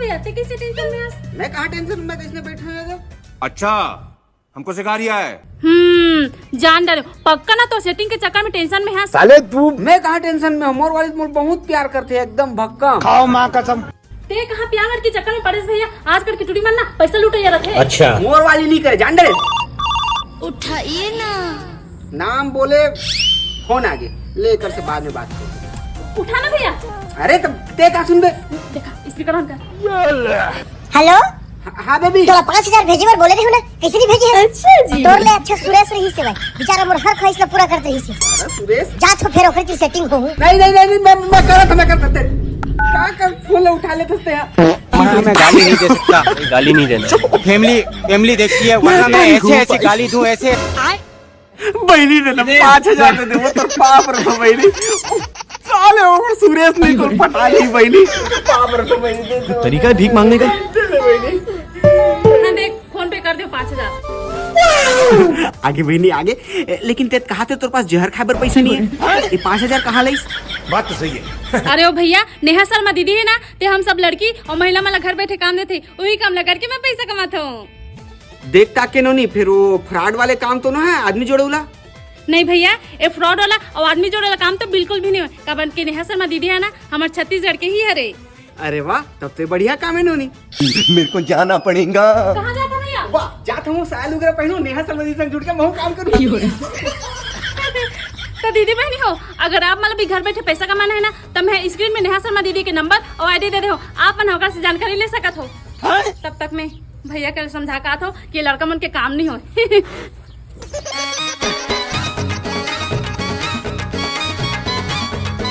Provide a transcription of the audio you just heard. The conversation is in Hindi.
भैया ते किसी टेंशन में है? मैं कहाँ टेंशन में, किसने बैठा है? अच्छा हमको सिखा रिया है। जान डालो पक्का ना तो सेटिंग के चक्कर में टेंशन में है। साले तू, मैं कहाँ टेंशन में, मोर वाली मोर बहुत प्यार करते हैं, एकदम भक्कम। खाओ माँ कसम। ते कहाँ प्यार के चक्कर में पड़े भैया, आज कर की टूटी मरना पैसा लूटे जा रहे। अच्छा मोर वाली नहीं करे, जान डरे। उठाइए ना, नाम बोले फोन आगे लेकर से बाद में बात करो। उठाना भैया। अरे तब ते का सुन बे, देखा स्पीकर ऑन कर। हेलो हाँ बेबी, तोला 5000 भेजे बर बोले रही हूँ ना, कैसे नहीं भेजी है? अच्छा जी। तोर ले अच्छा सुरेश रही से भाई, बेचारा मोर हर ख्वाहिश ला पूरा करते रही से। अरे सुरेश, जा तो फिर ओखरी की सेटिंग हो। नहीं मैं करता थे। क्या कर फोन उठा लेते थे यार। मैं गाली नहीं दे सकता, गाली नहीं देना। फैमिली देखती है, वरना मैं ऐसे गाली दूं ऐसे। बहनी देना 5000 दे वो तो पाप रखो बहनी। साले वो सुरेश नहीं को पटा ली बहनी, पाप रखो बहनी दे दो। तरीका है भीख मांगने का। दे दे बहनी। ना देख फोन पे कर दो 5000। आगे बहनी आगे, लेकिन ते कहा थे तेरे पास जहर खाबर पैसा नहीं है, ये 5000 कहाँ लाइस? बात तो सही है। अरे ओ भैया, नेहा शर्मा दीदी है ना, ते हम सब लड़की और महिला वाला घर बैठे काम देते, वही काम लगा करके मैं पैसा कमाता हूँ। देखता के नो नहीं, फिर वो फ्रॉड वाले काम तो ना है, आदमी जोड़ेला। नहीं भैया, ये फ्रॉड वाला और आदमी जोड़े वाला काम तो बिल्कुल भी नहीं है। कारण की नेहा शर्मा दीदी है ना, हमारे छत्तीसगढ़ के ही है। अरे वाह, तब तो बढ़िया काम है नोनी। मेरे को जाना पड़ेगा। कहाँ जाता भैया? वाह, जाता हूँ साल वगैरह पहनू, नेहा शर्मा जी से जुड़ के मैं काम करूँ। तो दीदी बहनी हो, अगर आप मतलब भी घर बैठे पैसा कमाना है ना, तो मैं स्क्रीन में नेहा शर्मा दीदी के नंबर और आईडी दे दे हो, आप होकर से जानकारी ले सकत हो। तब तक मैं भैया के समझा का था कि लड़का मन के काम नहीं हो।